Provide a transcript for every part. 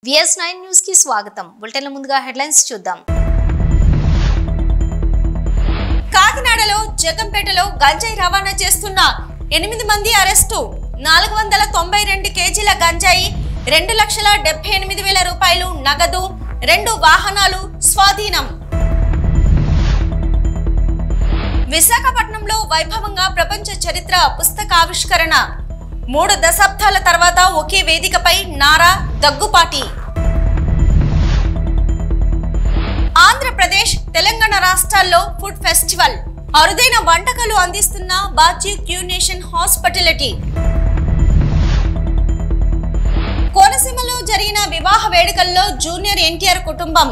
VS9 news కి స్వాగతం. బులెటిన్ల ముందుగా హెడ్లైన్స్ చూద్దాం. కాకినాడలో జగంపేటలో గంజాయి రవాణా చేస్తున్న 8 మంది అరెస్టు. 492 కేజీల గంజాయి, 2,78,000 రూపాయలు నగదు, 2 వాహనాలు స్వాధీనం. విశాఖపట్నంలో వైభవంగా ప్రపంచ చరిత్ర పుస్తకావిష్కరణ. 3 దశాబ్దాల తర్వాత ఒకే వేదికపై నారా దగ్గుపాటి. ఆంధ్రప్రదేశ్, తెలంగాణ రాష్ట్రాల్లో ఫుడ్ ఫెస్టివల్. అరుదైన వంటకాలు అందిస్తున్న బాజీ క్యూనేషన్ హాస్పిటాలిటీ. కోనసీమలో జరిగిన వివాహ వేడుకల్లో జూనియర్ ఎన్టీఆర్ కుటుంబం.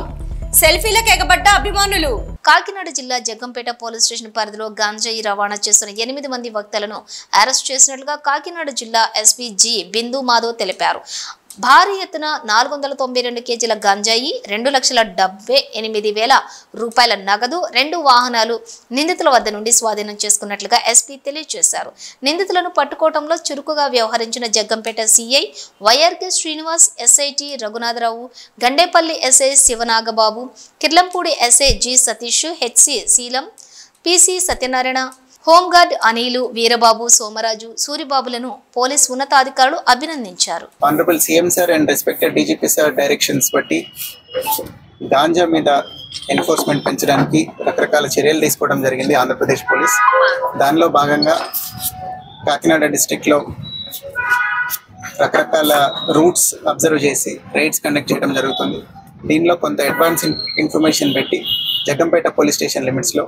సెల్ఫీలకు ఎగబడ్డ అభిమానులు. కాకినాడ జిల్లా జగ్గంపేట పోలీస్ స్టేషన్ పరిధిలో గంజాయి రవాణా చేస్తున్న 8 మంది వ్యక్తులను అరెస్ట్ చేసినట్లుగా కాకినాడ జిల్లా ఎస్పీ జి బిందు మాధవ్ తెలిపారు. భారీ ఎత్తున 492 కేజీల గంజాయి, 2,78,000 రూపాయల నగదు, 2 వాహనాలు నిందితుల వద్ద నుండి స్వాధీనం చేసుకున్నట్లుగా ఎస్పీ తెలియజేశారు. నిందితులను పట్టుకోవడంలో చురుకుగా వ్యవహరించిన Jaggampeta CI Y R K Srinivas, SIT Raghunatharao, Gandepalli SI Sivanagababu, Kirlampudi SI G Satish, HC Seelam, PC Satyanarayana, home guard Anil, Veerababu, Somaraju, సూరిబాబులను పోలీస్ ఉన్నతాధికారులు అభినందించారు. Honourable CM sir and respected DGP sir directions బట్టి గాంజా మీద ఎన్ఫోర్స్మెంట్ పెంచడానికి రకరకాల చర్యలు తీసుకోవడం జరిగింది ఆంధ్రప్రదేశ్ పోలీస్. దానిలో భాగంగా కాకినాడ డిస్ట్రిక్ట్లో రకరకాల రూట్స్ అబ్జర్వ్ చేసి రైడ్స్ కండక్ట్ చేయడం జరుగుతుంది. దీనిలో కొంత అడ్వాన్స్ ఇన్ఫర్మేషన్ పెట్టి జగ్గంపేట పోలీస్ స్టేషన్ లిమిట్స్లో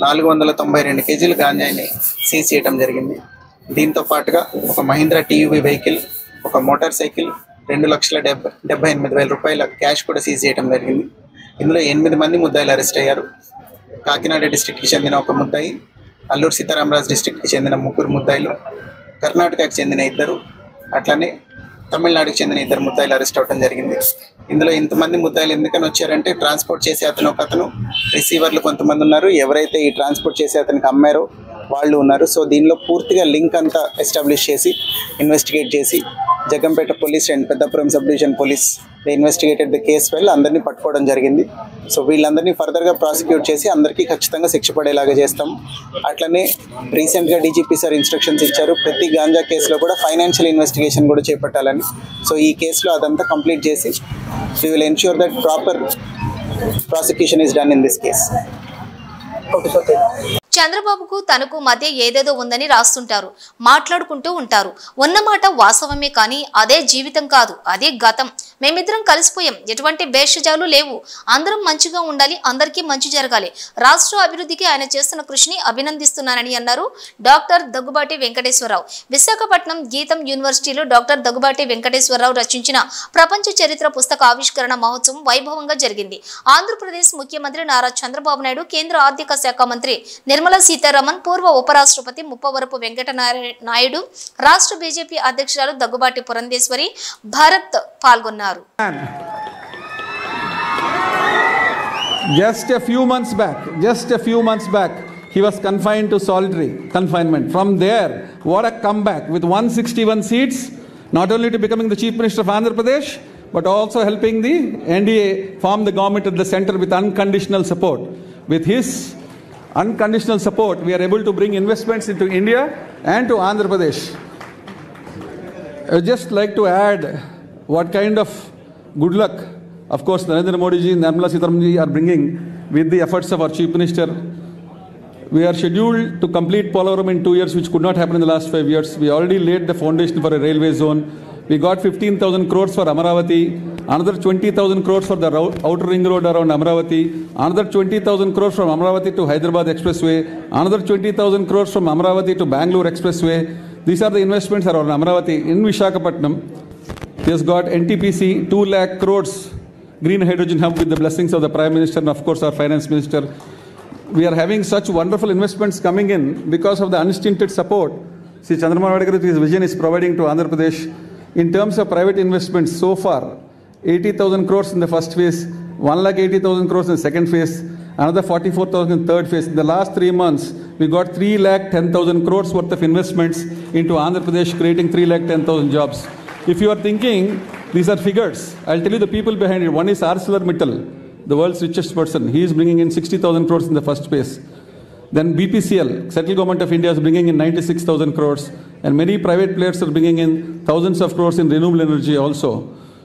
492 కేజీల గాంజాయిని సీజ్ చేయడం జరిగింది. దీంతో పాటుగా ఒక మహీంద్రా టీయూవీ వెహికల్, ఒక మోటార్ సైకిల్, 2,78,000 రూపాయల క్యాష్ కూడా సీజ్ చేయడం జరిగింది. ఇందులో 8 మంది ముద్దాయిలు అరెస్ట్ అయ్యారు. కాకినాడ డిస్ట్రిక్ట్కి చెందిన ఒక ముద్దాయి, అల్లూరు సీతారామరాజు డిస్ట్రిక్ట్కి చెందిన 3 ముద్దాయిలు, కర్ణాటకకి చెందిన 2, అట్లనే తమిళనాడుకి చెందిన 2 ముద్దాయిలు అరెస్ట్ అవ్వడం జరిగింది. ఇందులో ఇంతమంది ముద్దాయిలు ఎందుకని వచ్చారంటే ట్రాన్స్పోర్ట్ చేసే అతను రిసీవర్లు కొంతమంది ఉన్నారు, ఎవరైతే ఈ ట్రాన్స్పోర్ట్ చేసే అతనికి అమ్మారో వాళ్ళు ఉన్నారు. సో దీనిలో పూర్తిగా లింక్ అంతా ఎస్టాబ్లిష్ చేసి ఇన్వెస్టిగేట్ చేసి Jaggampeta police and Peddapuram sub division police investigated the case well అందరినీ పట్టుకోవడం జరిగింది. సో వీళ్ళందరినీ ఫర్దర్గా ప్రాసిక్యూట్ చేసి అందరికీ ఖచ్చితంగా శిక్ష పడేలాగా చేస్తాం. అట్లనే రీసెంట్గా డీజీపీ సార్ ఇన్స్ట్రక్షన్స్ ఇచ్చారు, ప్రతి గాంజా కేసులో కూడా ఫైనాన్షియల్ ఇన్వెస్టిగేషన్ కూడా చేపట్టాలని. సో ఈ కేసులో అదంతా కంప్లీట్ చేసి we will ensure that proper prosecution is done in this case. చంద్రబాబుకు తనకు మధ్య ఏదేదో ఉందని రాస్తుంటారు, మాట్లాడుకుంటూ ఉంటారు. ఉన్నమాట వాస్తవమే, కానీ అదే జీవితం కాదు, అదే గతం. మేమిద్దరం కలిసిపోయాం, ఎటువంటి భేషజాలు లేవు. అందరం మంచిగా ఉండాలి, అందరికీ మంచి జరగాలి. రాష్ట్ర అభివృద్ధికి ఆయన చేస్తున్న కృషిని అభినందిస్తున్నానని అన్నారు డాక్టర్ దగ్గుబాటి వెంకటేశ్వరరావు. విశాఖపట్నం గీతం యూనివర్సిటీలో డాక్టర్ దగ్గుబాటి వెంకటేశ్వరరావు రచించిన ప్రపంచ చరిత్ర పుస్తక ఆవిష్కరణ మహోత్సవం వైభవంగా జరిగింది. ఆంధ్రప్రదేశ్ ముఖ్యమంత్రి నారా చంద్రబాబు నాయుడు, కేంద్ర ఆర్థిక శాఖ మంత్రి నిర్మలా సీతారామన్, పూర్వ ఉపరాష్ట్రపతి ముప్పవరపు వెంకట నాయుడు, రాష్ట్ర బీజేపీ అధ్యక్షురాలు దగ్గుబాటి పురంధేశ్వరి, భరత్ పాల్గొన్నారు. Just a few months back, he was confined to solitary confinement. From there, what a comeback with 161 seats, not only to becoming the Chief Minister of Andhra Pradesh, but also helping the NDA form the government at the center with unconditional support. With his unconditional support, we are able to bring investments into India and to Andhra Pradesh. I would just like to add what kind of good luck, of course, Narendra Modi ji and Nirmala Sitharaman ji are bringing with the efforts of our Chief Minister. We are scheduled to complete Polavaram in 2 years, which could not happen in the last 5 years. We already laid the foundation for a railway zone. We got 15,000 crores for Amaravati, another 20,000 crores for the outer ring road around Amaravati, another 20,000 crores from Amaravati to Hyderabad Expressway, another 20,000 crores from Amaravati to Bangalore Expressway. These are the investments around Amaravati. In Visakhapatnam, he has got NTPC 2 lakh crores green hydrogen hub with the blessings of the Prime Minister and of course our Finance Minister. We are having such wonderful investments coming in because of the unstinted support Sri Chandrababu Naidu Garu's vision is providing to Andhra Pradesh. In terms of private investments, so far 80,000 crores in the first phase, 1,80,000 crores in the second phase, another 44,000 in the third phase. In the last 3 months, we got 3,10,000 crores worth of investments into Andhra Pradesh, creating 3,10,000 jobs. If you are thinking These are figures. I'll tell you the people behind it. One is ArcelorMittal, the world's richest person. He is bringing in 60,000 crores in the first phase. Then BPCL, Central Government of India, is bringing in 96,000 crores. And many private players are bringing in thousands of crores in renewable energy also.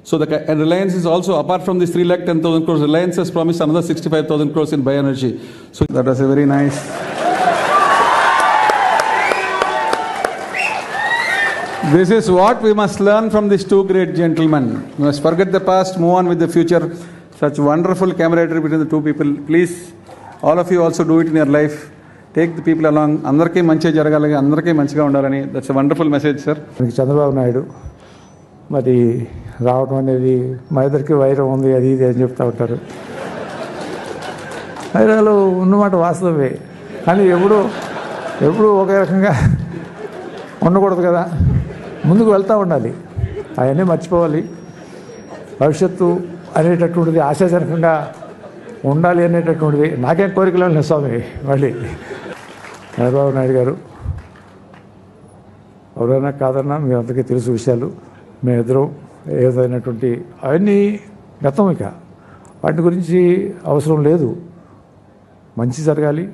So and Reliance is also, apart from this 3,10,000 crores, Reliance has promised another 65,000 crores in bioenergy. So that was a very nice. This is what we must learn from these two great gentlemen. We must forget the past, move on with the future. Such wonderful camaraderie between the two people. Please, all of you also do it in your life. Take the people along. Andarki manchiga jaragali, andarki manchiga undalani. That's a wonderful message, sir. Chandrababu Naidu మరి రావడం అనేది మా ఇద్దరికి వైరం ఉంది అది ఇది అని చెప్తూ ఉంటారు. వైరాలు ఉన్నమాట వాస్తవమే, కానీ ఎప్పుడు ఒకే రకంగా ఉండకూడదు కదా. ముందుకు వెళ్తూ ఉండాలి, అవన్నీ మర్చిపోవాలి. భవిష్యత్తు అనేటటువంటిది ఆశాజనకంగా ఉండాలి అనేటటువంటిది నాకేం కోరికలు లేదు స్వామి. మళ్ళీ చంద్రబాబు నాయుడు గారు ఎవరైనా కాదన్నా మీ అందరికీ తెలుసు విషయాలు. మేమిద్దరం ఏదైనటువంటి అవన్నీ గతం, ఇక వాటి గురించి అవసరం లేదు. మంచి జరగాలి,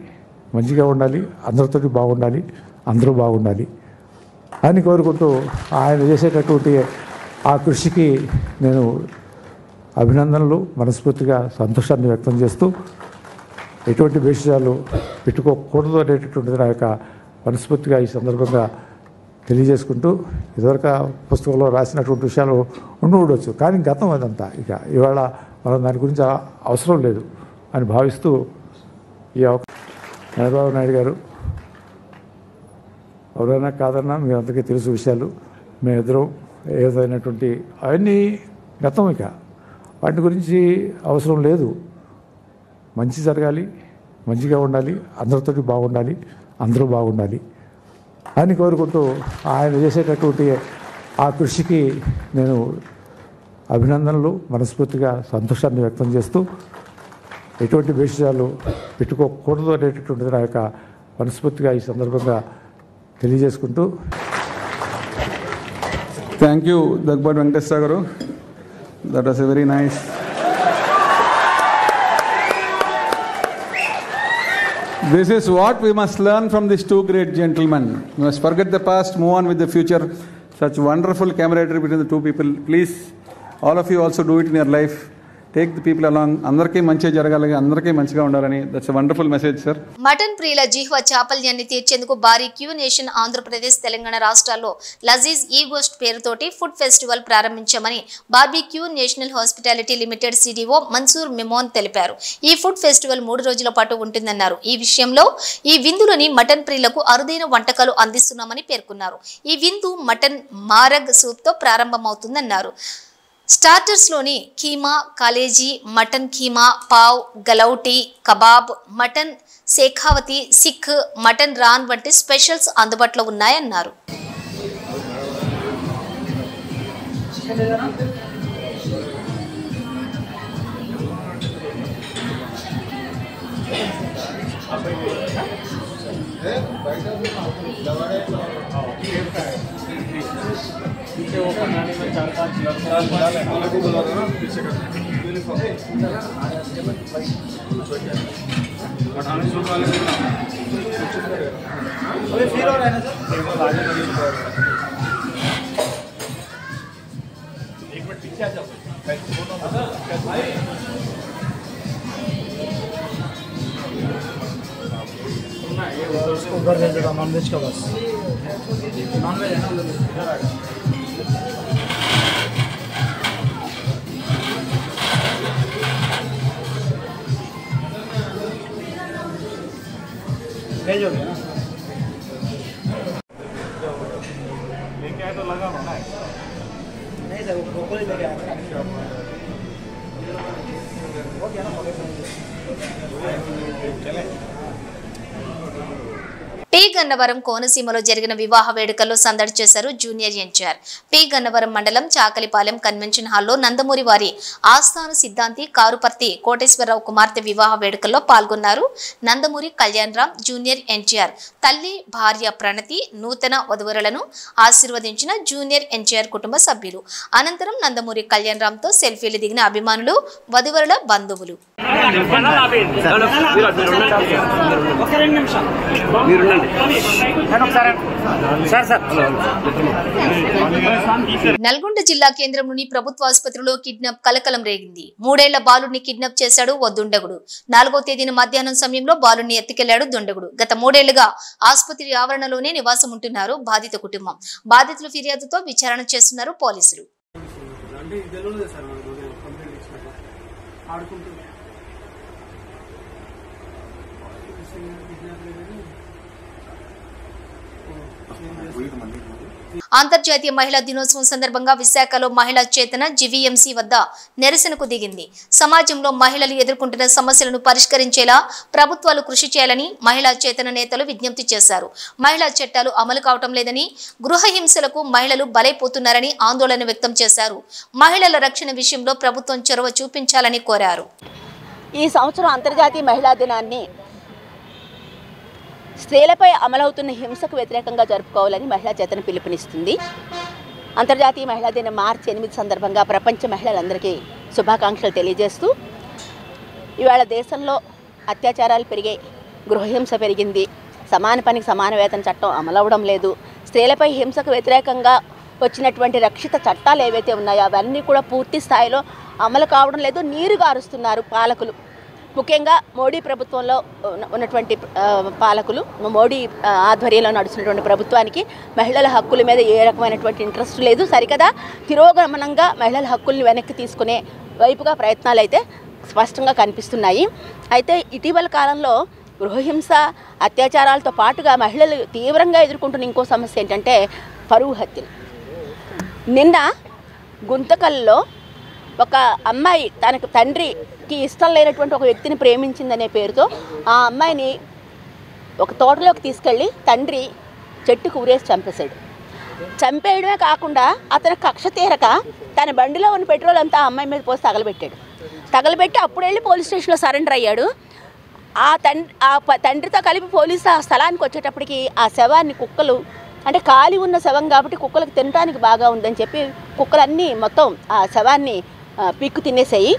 మంచిగా ఉండాలి, అందరితోటి బాగుండాలి, అందరూ బాగుండాలి అని కోరుకుంటూ ఆయన చేసేటటువంటి ఆ కృషికి నేను అభినందనలు, మనస్ఫూర్తిగా సంతోషాన్ని వ్యక్తం చేస్తూ ఎటువంటి భేషజాలు పెట్టుకోకూడదు అనేటటువంటిది నా యొక్క మనస్ఫూర్తిగా ఈ సందర్భంగా తెలియజేసుకుంటూ, ఇదివరకు పుస్తకంలో రాసినటువంటి విషయాలు ఉండవచ్చు, కానీ గతం అదంతా. ఇక ఇవాళ మనం దాని గురించి అవసరం లేదు అని భావిస్తూ ఈ చంద్రబాబు నాయుడు గారు ఎవరైనా కాదన్నా మీ అందరికీ తెలుసు విషయాలు. మేమిద్దరం ఏదైనటువంటి అవన్నీ గతం, ఇక వాటి గురించి అవసరం లేదు. మంచి జరగాలి, మంచిగా ఉండాలి, అందరితోటి బాగుండాలి, అందరూ బాగుండాలి అని కోరుకుంటూ ఆయన చేసేటటువంటి ఆ కృషికి నేను అభినందనలు, మనస్ఫూర్తిగా సంతోషాన్ని వ్యక్తం చేస్తూ ఎటువంటి భేషజాలు పెట్టుకోకూడదు అనేటటువంటిది నా యొక్క మనస్ఫూర్తిగా ఈ సందర్భంగా తెలియజేసుకుంటూ. Thank you, Dagbad Venkateswara garu. That was a very nice. This is what we must learn from these two great gentlemen. We must forget the past, move on with the future. Such wonderful camaraderie between the two people. Please, all of you also do it in your life. Take the people along. Andarki manchiga jaragali, andarki manchiga undalani. That's a wonderful message, sir. Mutton ప్రియుల జీహ్వ చాపల్యాన్ని తీర్చేందుకు భారీ queue nation Andhra Pradesh, Telangana రాష్ట్రాల్లో లజీజ్ ఈ గోస్ట్ పేరుతోటి food festival ప్రారంభించామని barbeque nation hospitality limited CDO Mansoor Memon తెలిపారు. ఈ food festival 3 రోజుల పాటు ఉంటుందన్నారు. ఈ విషయంలో ఈ విందులోని మటన్ ప్రియులకు అరుదైన వంటకాలు అందిస్తున్నామని పేర్కొన్నారు. ఈ విందు మటన్ మారగ్ సూప్ తో ప్రారంభమవుతుందన్నారు. స్టార్టర్స్ లోని keema, kaleji, mutton keema, pav, galouti, kebab, mutton Shekhawati, seekh, mutton raan వంటి స్పెషల్స్ అందుబాటులో ఉన్నాయన్నారు. उधर भेजेगा नॉन वेज का, बस नॉन वेज है ना. वेज हो गया ना, लेके आए तो लगा ना. नहीं सर, वो ब्रोकोली लेके आया हो गया ना. चले టీ గన్నవరం కోనసీమలో జరిగిన వివాహ వేడుకల్లో సందడి చేశారు జూనియర్ ఎన్టీఆర్. పి గన్నవరం మండలం చాకలిపాలెం కన్వెన్షన్ హాల్లో నందమూరి వారి ఆస్థాన సిద్ధాంతి కారుపర్తి కోటేశ్వరరావు కుమార్తె వివాహ వేడుకల్లో పాల్గొన్నారు. నందమూరి కళ్యాణ్ రామ్, జూనియర్ ఎన్టీఆర్ తల్లి భార్య ప్రణతి నూతన వధువరులను ఆశీర్వదించిన జూనియర్ ఎన్టీఆర్ కుటుంబ సభ్యులు. అనంతరం నందమూరి కళ్యాణ్ రామ్ తో సెల్ఫీలు దిగిన అభిమానులు, వధువరుల బంధువులు. నల్గొండ జిల్లా కేంద్రంలోని ప్రభుత్వ ఆసుపత్రిలో కిడ్నాప్ కలకలం రేగింది. 3 ఏళ్ల బాలుడిని కిడ్నాప్ చేశాడు ఓ దుండగుడు. 4వ తేదీన మధ్యాహ్నం సమయంలో బాలుడిని ఎత్తుకెళ్లాడు దుండగుడు. గత 3 ఏళ్లుగా ఆసుపత్రి ఆవరణలోనే నివాసం ఉంటున్నారు బాధిత కుటుంబం. బాధితుల ఫిర్యాదుతో విచారణ చేస్తున్నారు పోలీసులు. అంతర్జాతీయ మహిళా దినోత్సవం సందర్భంగా విశాఖలో మహిళా చేతన జీవీఎంసీ వద్ద నిరసనకు దిగింది. సమాజంలో మహిళలు ఎదుర్కొంటున్న సమస్యలను పరిష్కరించేలా ప్రభుత్వాలు కృషి చేయాలని మహిళా చేతన నేతలు విజ్ఞప్తి చేశారు. మహిళా చట్టాలు అమలు కావటం లేదని, గృహ హింసలకు మహిళలు బలైపోతున్నారని ఆందోళన వ్యక్తం చేశారు. మహిళల రక్షణ విషయంలో ప్రభుత్వం చొరవ చూపించాలని కోరారు. ఈ సంవత్సరం అంతర్జాతీయ మహిళా దినాన్ని స్త్రీలపై అమలవుతున్న హింసకు వ్యతిరేకంగా జరుపుకోవాలని మహిళా చేతన పిలుపునిస్తుంది. అంతర్జాతీయ మహిళా దినం మార్చి 8 సందర్భంగా ప్రపంచ మహిళలందరికీ శుభాకాంక్షలు తెలియజేస్తూ, ఇవాళ దేశంలో అత్యాచారాలు పెరిగాయి, గృహహింస పెరిగింది, సమాన పనికి సమాన వేతన చట్టం అమలవడం లేదు, స్త్రీలపై హింసకు వ్యతిరేకంగా వచ్చినటువంటి రక్షిత చట్టాలు ఏవైతే ఉన్నాయో అవన్నీ కూడా పూర్తి స్థాయిలో అమలు కావడం లేదు. నీరు గారుస్తున్నారు పాలకులు. ముఖ్యంగా మోడీ ప్రభుత్వంలో ఉన్నటువంటి పాలకులు, మోడీ ఆధ్వర్యంలో నడుస్తున్నటువంటి ప్రభుత్వానికి మహిళల హక్కుల మీద ఏ రకమైనటువంటి ఇంట్రెస్ట్ లేదు. సరికదా తిరోగమనంగా మహిళల హక్కుల్ని వెనక్కి తీసుకునే వైపుగా ప్రయత్నాలు అయితే స్పష్టంగా కనిపిస్తున్నాయి. అయితే ఇటీవల కాలంలో గృహహింస, అత్యాచారాలతో పాటుగా మహిళలు తీవ్రంగా ఎదుర్కొంటున్న ఇంకో సమస్య ఏంటంటే పరువు హత్యలు. నిన్న గుంతకల్లో ఒక అమ్మాయి తనకు తండ్రికి ఇష్టం లేనటువంటి ఒక వ్యక్తిని ప్రేమించిందనే పేరుతో ఆ అమ్మాయిని ఒక తోటలోకి తీసుకెళ్ళి తండ్రి చెట్టుకు ఊరేసి చంపేశాడు. చంపేయడమే కాకుండా అతను కక్ష తీరక తన బండిలో ఉన్న పెట్రోల్ అంతా ఆ అమ్మాయి మీద పోసి తగలబెట్టి అప్పుడు వెళ్ళి పోలీస్ స్టేషన్లో సరెండర్ అయ్యాడు. ఆ తండ్రితో కలిపి పోలీసు ఆ స్థలానికి వచ్చేటప్పటికి ఆ శవాన్ని కుక్కలు, అంటే ఖాళీ ఉన్న శవం కాబట్టి కుక్కలకు తినడానికి బాగా ఉందని చెప్పి కుక్కలన్నీ మొత్తం ఆ శవాన్ని పీక్కు తినేసాయి.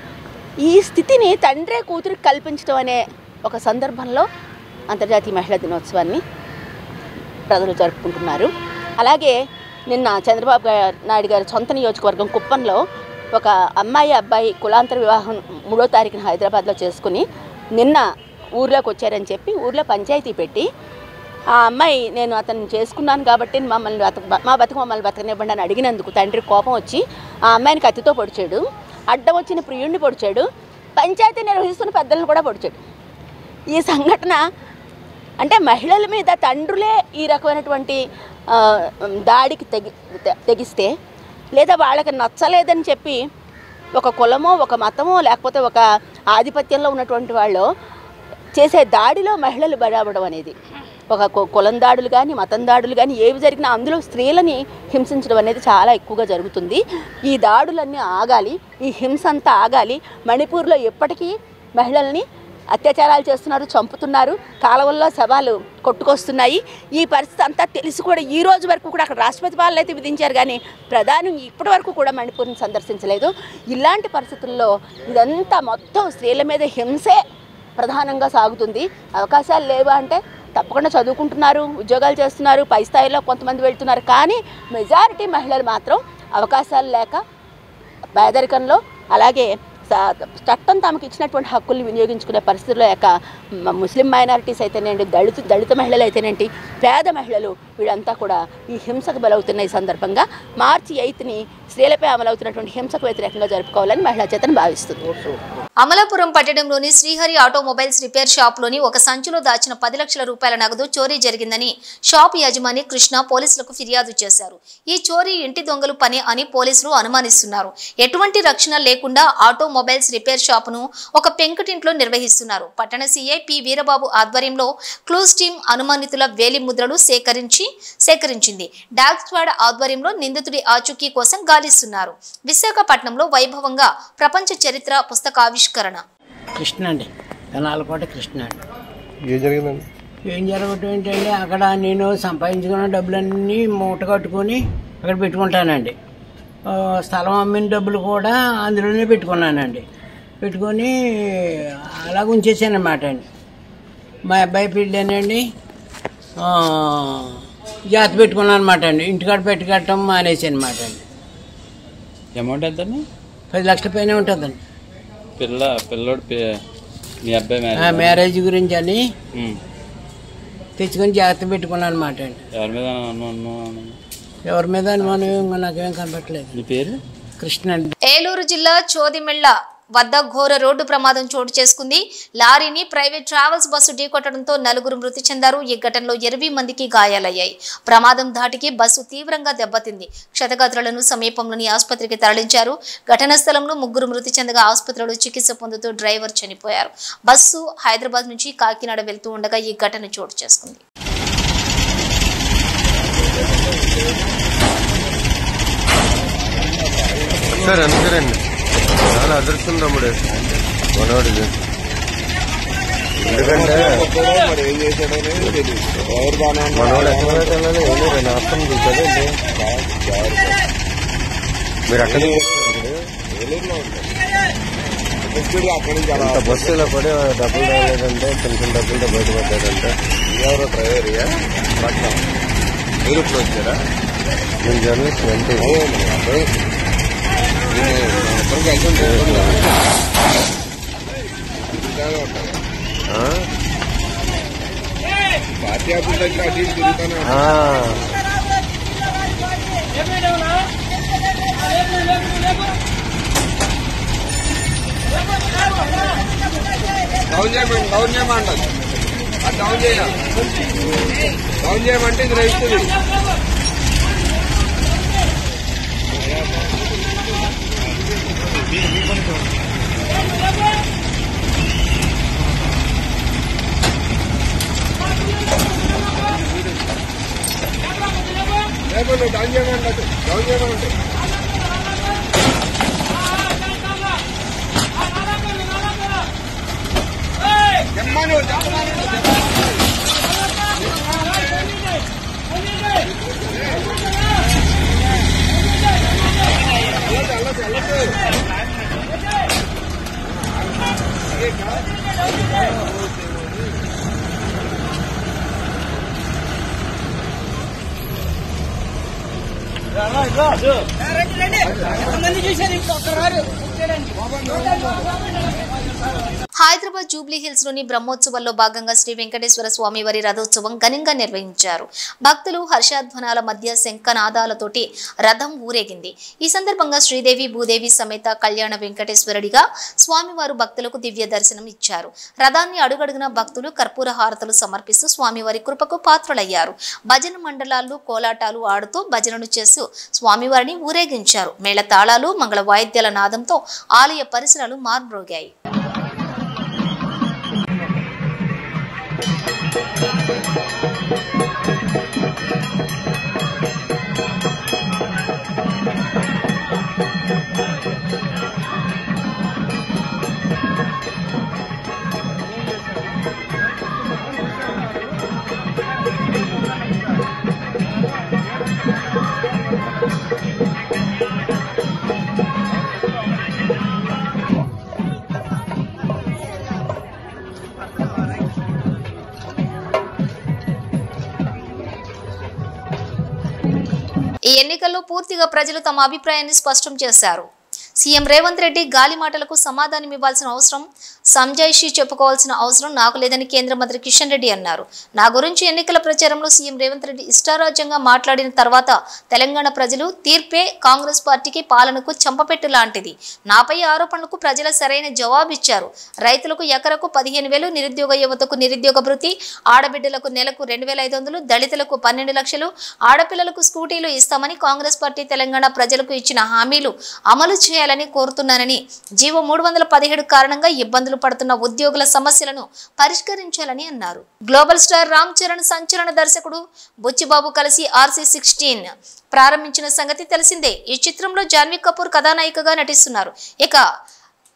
ఈ స్థితిని తండ్రే కూతురికి కల్పించడం అనే ఒక సందర్భంలో అంతర్జాతీయ మహిళా దినోత్సవాన్ని ప్రజలు జరుపుకుంటున్నారు. అలాగే నిన్న చంద్రబాబు నాయుడు గారి సొంత నియోజకవర్గం కుప్పంలో ఒక అమ్మాయి అబ్బాయి కులాంతర వివాహం 3వ తారీఖున హైదరాబాద్లో చేసుకుని నిన్న ఊర్లోకి వచ్చారని చెప్పి ఊర్లో పంచాయతీ పెట్టి ఆ అమ్మాయి నేను అతను చేసుకున్నాను కాబట్టి మా బతుకు మమ్మల్ని బతకనివ్వండి అని అడిగినందుకు తండ్రి కోపం వచ్చి ఆ అమ్మాయిని కత్తితో పొడిచాడు. అడ్డం వచ్చిన ప్రియుడిని పొడిచాడు. పంచాయతీ నిర్వహిస్తున్న పెద్దలను కూడా పొడిచాడు. ఈ సంఘటన అంటే మహిళల మీద తండ్రులే ఈ రకమైనటువంటి దాడికి తెగిస్తే, లేదా వాళ్ళకి నచ్చలేదని చెప్పి ఒక కులమో ఒక మతమో లేకపోతే ఒక ఆధిపత్యంలో ఉన్నటువంటి వాళ్ళు చేసే దాడిలో మహిళలు బలవడం అనేది, ఒక కులం దాడులు కానీ మతం దాడులు కానీ ఏవి జరిగినా అందులో స్త్రీలని హింసించడం అనేది చాలా ఎక్కువగా జరుగుతుంది. ఈ దాడులన్నీ ఆగాలి, ఈ హింస అంతా ఆగాలి. మణిపూర్లో ఎప్పటికీ మహిళల్ని అత్యాచారాలు చేస్తున్నారు, చంపుతున్నారు, కాలువల్లో శవాలు కొట్టుకొస్తున్నాయి. ఈ పరిస్థితి అంతా తెలిసి కూడా ఈ రోజు వరకు కూడా అక్కడ రాష్ట్రపతి పాలన అయితే విధించారు కానీ ప్రధాని ఇప్పటి వరకు కూడా మణిపూర్ని సందర్శించలేదు. ఇలాంటి పరిస్థితుల్లో ఇదంతా మొత్తం స్త్రీల మీద హింసే ప్రధానంగా సాగుతుంది. అవకాశాలు లేవా అంటే తప్పకుండా చదువుకుంటున్నారు, ఉద్యోగాలు చేస్తున్నారు, పై స్థాయిలో కొంతమంది వెళ్తున్నారు. కానీ మెజారిటీ మహిళలు మాత్రం అవకాశాలు లేక పేదరికంలో, అలాగే చట్టం తమకు ఇచ్చినటువంటి హక్కుల్ని వినియోగించుకునే పరిస్థితుల్లో లేక ముస్లిం మైనారిటీస్ అయితేనేంటి, దళిత మహిళలు అయితేనేంటి, పేద మహిళలు వీళ్ళంతా కూడా ఈ హింసకు బలవుతున్న ఈ సందర్భంగా మార్చి 8ని స్త్రీలపై అమలవుతున్నటువంటి హింసకు వ్యతిరేకంగా జరుపుకోవాలని మహిళా చేతన భావిస్తుంది. అమలాపురం పట్టణంలోని శ్రీహరి ఆటోమొబైల్స్ రిపేర్ షాప్లోని ఒక సంచిలో దాచిన 10 లక్షల రూపాయల నగదు చోరీ జరిగిందని షాప్ యజమాని కృష్ణ పోలీసులకు ఫిర్యాదు చేశారు. ఈ చోరీ ఇంటి దొంగలు పని అని పోలీసులు అనుమానిస్తున్నారు. ఎటువంటి రక్షణ లేకుండా ఆటోమొబైల్స్ రిపేర్ షాపును ఒక పెంకుటింట్లో నిర్వహిస్తున్నారు. పట్టణ సీఐ పి వీరబాబు ఆధ్వర్యంలో క్లూస్ టీం అనుమానితుల వేలి ముద్రలు సేకరించింది. డాగ్ స్క్వాడ్ ఆధ్వర్యంలో నిందితుడి ఆచూకీ కోసం గాలిస్తున్నారు. విశాఖపట్నంలో వైభవంగా ప్రపంచ చరిత్ర పుస్తకావిష్కరణ. కృష్ణ అండి, కనాలకోట కృష్ణ అండి. ఏం జరిగిందండి? ఏం జరగటం ఏంటంటే, అక్కడ నేను సంపాదించుకున్న డబ్బులన్నీ మూట కట్టుకొని అక్కడ పెట్టుకుంటానండి. స్థలం అమ్మిన డబ్బులు కూడా అందులోనే పెట్టుకున్నానండి. పెట్టుకొని అలా ఉంచేసాను అన్నమాట అండి. మా అబ్బాయి పెళ్ళానండి, జాతి పెట్టుకున్నాను అనమాట అండి. ఇంటికాడ పెట్టుకట్టడం మానేసి అనమాట అండి. అమౌంట్ ఎంత? 10 లక్షల పైన ఉంటుందండి. పిల్లోడు మీ అబ్బాయి మ్యారేజ్ గురించి అని తెచ్చుకొని జాగ్రత్త పెట్టుకున్నాను అనమాట అండి. ఎవరి మీద అనుమానం నాకేం కనపట్లేదు. మీ పేరు? కృష్ణ అండి. ఏలూరు జిల్లా చోదిమెళ్ల వద్ద ఘోర రోడ్డు ప్రమాదం చోటు చేసుకుంది. లారీని ప్రైవేట్ ట్రావెల్స్ బస్సు ఢీకొట్టడంతో 4 మృతి చెందారు. ఈ ఘటనలో 20 మందికి గాయాలయ్యాయి. ప్రమాదం ధాటికి బస్సు తీవ్రంగా దెబ్బతింది. క్షతగాత్రులను సమీపంలోని ఆసుపత్రికి తరలించారు. ఘటనా స్థలంలో 3 మృతి చెందగా ఆసుపత్రిలో చికిత్స పొందుతూ డ్రైవర్ చనిపోయారు. బస్సు హైదరాబాద్ నుంచి కాకినాడ వెళ్తూ ఉండగా ఈ ఘటన చోటు చేసుకుంది. చాలా అదృష్టం తమ్ముడు మనోడిది. ఎందుకంటే మనోడు ఎక్కడ నాశనం చూసాడు. మీరు అక్కడ బస్సు ఇలా పడి డబ్బులు రాలేదంటే చిన్న డబ్బులతో బయటపడ్డాడంటే. ఎవరో డ్రైవర్ మీరు ఇప్పుడు వచ్చారా? నేను జర్నలిస్ట్ అంటే పార్టీ ఆఫీస్ దగ్గర అటు ఇటు తిరుగుతాను. డౌన్ చేయమంటారు. అది డౌన్ చేయాలి. డౌన్ చేయమంటే ఇది రైతుంది. డౌన్ చేయమంటారు. డౌన్ చేయమంటే హైదరాబాద్ జూబ్లీ హిల్స్ లోని బ్రహ్మోత్సవాల్లో భాగంగా శ్రీ వెంకటేశ్వర స్వామి వారి రథోత్సవం ఘనంగా నిర్వహించారు. భక్తులు హర్షధ్వానాల మధ్య శంఖనాదాలతోటి రథం ఊరేగింది. ఈ సందర్భంగా శ్రీదేవి భూదేవి సమేత కళ్యాణ వెంకటేశ్వరుడిగా స్వామివారు భక్తులకు దివ్య దర్శనం ఇచ్చారు. రథాన్ని అడుగడుగున భక్తులు కర్పూర హారతులు సమర్పిస్తూ స్వామివారి కృపకు పాత్రులయ్యారు. భజన మండలాలు కోలాటాలు ఆడుతూ భజనను చేస్తూ స్వామివారిని ఊరేగించారు. మేళ తాళాలు మంగళ వాయిద్యాల నాదంతో ఆలయ పరిసరాలు మార్మ్రోగాయి. ఈ ఎన్నికల్లో పూర్తిగా ప్రజలు తమ అభిప్రాయాన్ని స్పష్టం చేశారు. సీఎం రేవంత్ రెడ్డి గాలి మాటలకు సమాధానం ఇవ్వాల్సిన అవసరం, సంజాయిషీ చెప్పుకోవాల్సిన అవసరం నాకు లేదని కేంద్ర మంత్రి కిషన్ రెడ్డి అన్నారు. నా గురించి ఎన్నికల ప్రచారంలో సీఎం రేవంత్ రెడ్డి ఇష్టారాజ్యంగా మాట్లాడిన తర్వాత తెలంగాణ ప్రజలు తీర్పే కాంగ్రెస్ పార్టీకి పాలనకు చంపపెట్టు లాంటిది. నాపై ఆరోపణలకు ప్రజల సరైన జవాబిచ్చారు. రైతులకు ఎకరకు 15,000, నిరుద్యోగ యువతకు నిరుద్యోగ భృతి, ఆడబిడ్డలకు నెలకు 2,500, దళితులకు 12 లక్షలు, ఆడపిల్లలకు స్కూటీలు ఇస్తామని కాంగ్రెస్ పార్టీ తెలంగాణ ప్రజలకు ఇచ్చిన హామీలు అమలు చేయాలని కోరుతున్నానని, జీవో 317 కారణంగా ఇబ్బందులు పడుతున్న ఉద్యోగుల సమస్యలను పరిష్కరించాలని అన్నారు. గ్లోబల్ స్టార్ రామ్ చరణ్ సంచలన దర్శకుడు బుచ్చిబాబు కలిసి RC16 ప్రారంభించిన సంగతి తెలిసిందే. ఈ చిత్రంలో జాన్వీ కపూర్ కథానాయికగా నటిస్తున్నారు. ఇక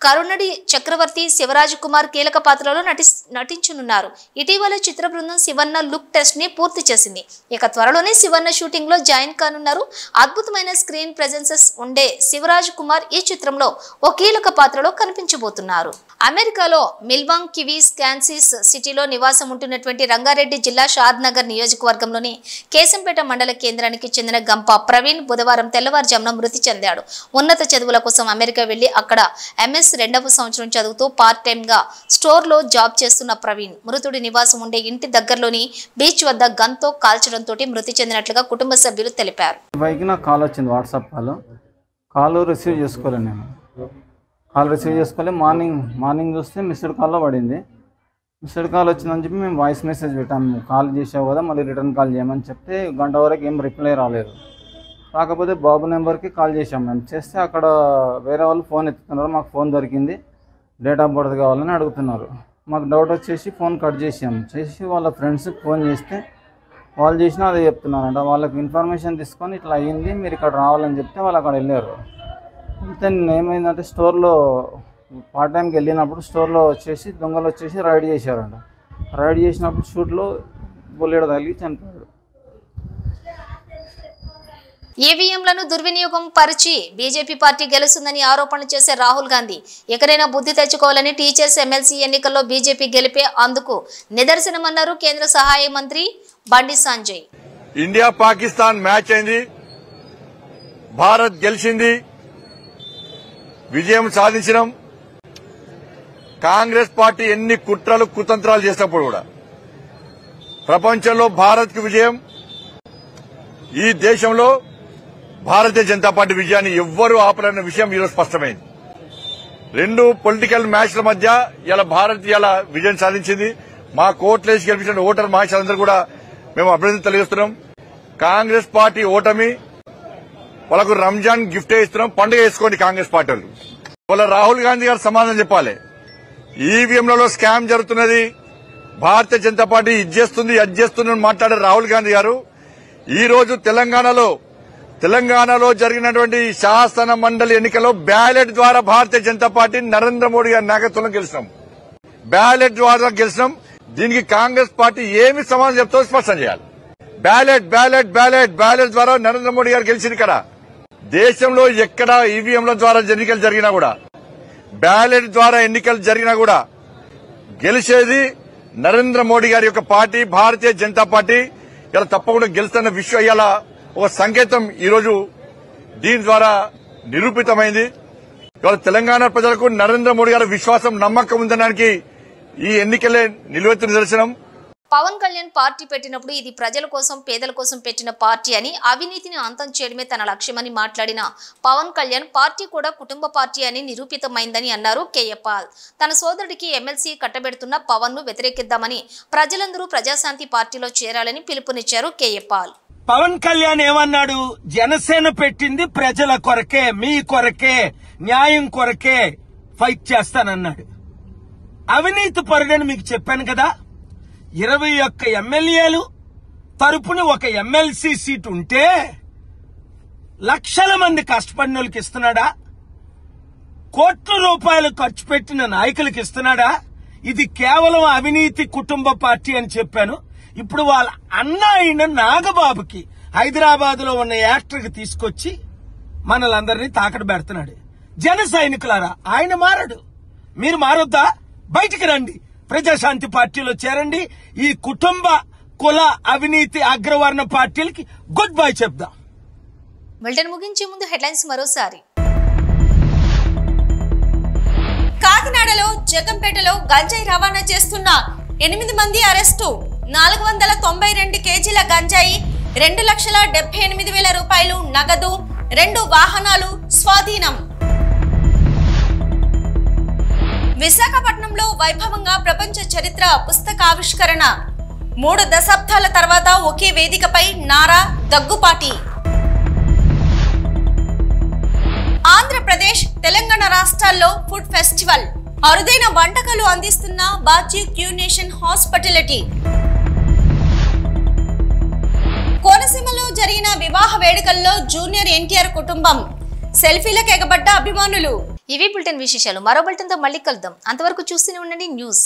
కరుణడి చక్రవర్తి శివరాజ్ కుమార్ కీలక పాత్రలో నటించనున్నారు. ఇటీవల చిత్ర బృందం శివన్న లుక్ టెస్ట్ ని పూర్తి చేసింది. ఇక త్వరలోనే శివన్న షూటింగ్ లో జాయిన్ కానున్నారు. అద్భుతమైన స్క్రీన్ ప్రెజెన్సెస్ ఉండే శివరాజ్ కుమార్ ఈ చిత్రంలో ఓ కీలక పాత్రలో కనిపించబోతున్నారు. అమెరికాలో మిల్వాంగ్ కివీస్ కాన్సిస్ సిటీలో నివాసం ఉంటున్నటువంటి రంగారెడ్డి జిల్లా షాద్ నగర్ నియోజకవర్గంలోని కేశంపేట మండల కేంద్రానికి చెందిన గంప ప్రవీణ్ బుధవారం తెల్లవారుజామున మృతి చెందాడు. ఉన్నత చదువుల కోసం అమెరికా వెళ్లి అక్కడ MS 2వ సంవత్సరం చదువుతూ పార్ట్ టైమ్ గా స్టోర్ లో జాబ్ చేస్తున్న ప్రవీణ్ మృతుడి నివాసం ఉండే ఇంటి దగ్గరలోని బీచ్ వద్ద గన్తో కాల్చడంతో మృతి చెందినట్లుగా కుటుంబ సభ్యులు తెలిపారు. కాల్ వచ్చింది, వాట్సాప్ కాల్ రిసీవ్ చేసుకోలే. నేను కాల్ రిసీవ్ చేసుకోలే. మార్నింగ్ చూస్తే మిస్డ్ కాల్లో పడింది. మిస్డ్ కాల్ వచ్చిందని చెప్పి మేము వాయిస్ మెసేజ్ పెట్టాము. కాల్ చేసావు కదా, మళ్ళీ రిటర్న్ కాల్ చేయమని చెప్తే గంట వరకు ఏం రిప్లై రాలేదు. కాకపోతే బాబు నెంబర్కి కాల్ చేసాం. మేము చేస్తే అక్కడ వేరే వాళ్ళు ఫోన్ ఎత్తుతున్నారు. మాకు ఫోన్ దొరికింది, డేట్ ఆఫ్ బర్త్ కావాలని అడుగుతున్నారు. మాకు డౌట్ వచ్చేసి ఫోన్ కట్ చేసి వాళ్ళ ఫ్రెండ్స్కి ఫోన్ చేస్తే వాళ్ళు చేసినా అదే చెప్తున్నారంట. వాళ్ళకి ఇన్ఫర్మేషన్ తీసుకొని ఇట్లా అయ్యింది, మీరు ఇక్కడ రావాలని చెప్తే వాళ్ళు అక్కడ వెళ్ళారు. అయితే ఏమైందంటే స్టోర్లో పార్ట్ టైంకి వెళ్ళినప్పుడు స్టోర్లో వచ్చేసి దొంగలు వచ్చేసి రైడ్ చేశారంట. రైడ్ చేసినప్పుడు షూట్లో బుల్లెట్ తగిలి చనిపోయాడు. ఈవీఎంలను దుర్వినియోగం పరిచి బీజేపీ పార్టీ గెలుస్తుందని ఆరోపణలు చేసే రాహుల్ గాంధీ ఎక్కడైనా బుద్ధి తెచ్చుకోవాలని టీచర్స్ ఎమ్మెల్సీ ఎన్నికల్లో బీజేపీ గెలిపే అందుకు నిదర్శనమన్నారు కేంద్ర సహాయ మంత్రి బండి సంజయ్. ఇండియా పాకిస్తాన్ మ్యాచ్ అయింది, భారత్ గెలిచింది, విజయం సాధించడం. కాంగ్రెస్ పార్టీ ఎన్ని కుట్రలు కుతంత్రాలు చేసినప్పుడు కూడా ప్రపంచంలో భారత్కు విజయం, ఈ దేశంలో భారతీయ జనతా పార్టీ విజయాన్ని ఎవ్వరూ ఆపలేని విషయం ఈరోజు స్పష్టమైంది. రెండు పొలిటికల్ మ్యాచ్ల మధ్య ఇలా భారత్ ఇలా విజయం సాధించింది. మా కోట్లేసి గెలిపించిన ఓటర్ మహాశయులందరూ కూడా మేము అభినందన తెలియజేస్తున్నాం. కాంగ్రెస్ పార్టీ ఓటమి వాళ్ళకు రంజాన్ గిఫ్ట్ ఇస్తున్నాం, పండుగ వేసుకోండి కాంగ్రెస్ పార్టీ వాళ్ళు. వాళ్ళ రాహుల్ గాంధీ గారు సమాధానం చెప్పాలి. ఈవీఎంలలో స్కామ్ జరుగుతున్నది, భారతీయ జనతా పార్టీ ఇది చేస్తుంది అది చేస్తుంది అని మాట్లాడారు రాహుల్ గాంధీ గారు. ఈ రోజు తెలంగాణలో జరిగినటువంటి శాసన మండలి ఎన్నికల్లో బ్యాలెట్ ద్వారా భారతీయ జనతా పార్టీ నరేంద్ర మోడీ గారి నాయకత్వంలో గెలిచినాం. బ్యాలెట్ ద్వారా గెలిచినాం. దీనికి కాంగ్రెస్ పార్టీ ఏమి సమాధానం చెప్తో స్పష్టం చేయాలి. బ్యాలెట్ ద్వారా నరేంద్ర మోడీ గారు గెలిచింది కదా. దేశంలో ఎక్కడ ఈవీఎంల ద్వారా ఎన్నికలు జరిగినా కూడా, బ్యాలెట్ ద్వారా ఎన్నికలు జరిగినా కూడా గెలిచేది నరేంద్ర మోడీ గారి యొక్క పార్టీ, భారతీయ జనతా పార్టీ. ఇలా తప్పకుండా గెలుస్తున్న విషయం ఇలా ఒక సంకేతం ఈరోజు దీని ద్వారా నిరూపితమైంది. ఇవాళ తెలంగాణ ప్రజలకు నరేంద్ర మోడీ గారి విశ్వాసం, నమ్మకం ఉందనడానికి ఈ ఎన్నికలే నిలువెత్తు నిదర్శనం. పవన్ కళ్యాణ్ పార్టీ పెట్టినప్పుడు ఇది ప్రజల కోసం, పేదల కోసం పెట్టిన పార్టీ అని, అవినీతిని అంతం చేయడమే తన లక్ష్యమని మాట్లాడిన పవన్ కళ్యాణ్ పార్టీ కూడా కుటుంబ పార్టీ అని నిరూపితమైందని అన్నారు కేఏ పాల్. తన సోదరుడికి ఎమ్మెల్సీ కట్టబెడుతున్న పవన్ ను వ్యతిరేకిద్దామని, ప్రజలందరూ ప్రజాశాంతి పార్టీలో చేరాలని పిలుపునిచ్చారు కేఏ పాల్. పవన్ కళ్యాణ్ ఏమన్నాడు? జనసేన పెట్టింది ప్రజల కొరకే, మీ కొరకే, న్యాయం కొరకే ఫైట్ చేస్తానన్నాడు. అవినీతి పరుడని మీకు చెప్పాను కదా. 21 ఎమ్మెల్యేలు తరపున ఒక ఎమ్మెల్సీ సీట్ ఉంటే లక్షల మంది కష్టపడిన వాళ్ళకి ఇస్తున్నాడా? కోట్ల రూపాయలు ఖర్చు పెట్టిన నాయకులకు ఇస్తున్నాడా? ఇది కేవలం అవినీతి కుటుంబ పార్టీ అని చెప్పాను. ఇప్పుడు వాళ్ళ అన్న అయిన నాగబాబుకి హైదరాబాద్ లో ఉన్న యాక్టర్కి తీసుకొచ్చి మనలందరినీ తాకడ పెడుతున్నాడు. జన సైనికులారా, ఆయన మారడు, మీరు మారొద్దా? బయటికి రండి, ప్రజాశాంతి పార్టీలో చేరండి. ఈ కుటుంబ, కుల, అవినీతి, అగ్రవర్ణ పార్టీలకి గుడ్ బై చెప్దాం. బులెటిన్ ముగించే ముందు హెడ్లైన్స్ మరోసారి. జగంపేటలో గంజాయి రవాణా చేస్తున్న 8 మంది అరెస్టు. 492 కేజీల గంజాయి, 2,78,000 రూపాయలు నగదు, 2 వాహనాలు స్వాధీనం. విశాఖపట్నంలో వైభవంగా ప్రపంచ చరిత్ర పుస్తకావిష్కరణ. 3 దశాబ్దాల తర్వాత ఒకే వేదికపై నారా, దగ్గుపాటి. ఆంధ్రప్రదేశ్, తెలంగాణ రాష్ట్రాల్లో ఫుడ్ ఫెస్టివల్. అరుదైన వంటకాలు అందిస్తున్న బాచి క్యూనేషన్ హాస్పిటాలిటీ. కోనసీమలో జరిగిన వివాహ వేడుకల్లో జూనియర్ ఎన్టీఆర్ కుటుంబం. సెల్ఫీలకు ఎగబడ్డ అభిమానులు. ఇవి బులెటిన్ విశేషాలు. మరో బులెటిన్తో మళ్ళీ కలుద్దాం. అంతవరకు చూస్తూనే ఉండండి న్యూస్.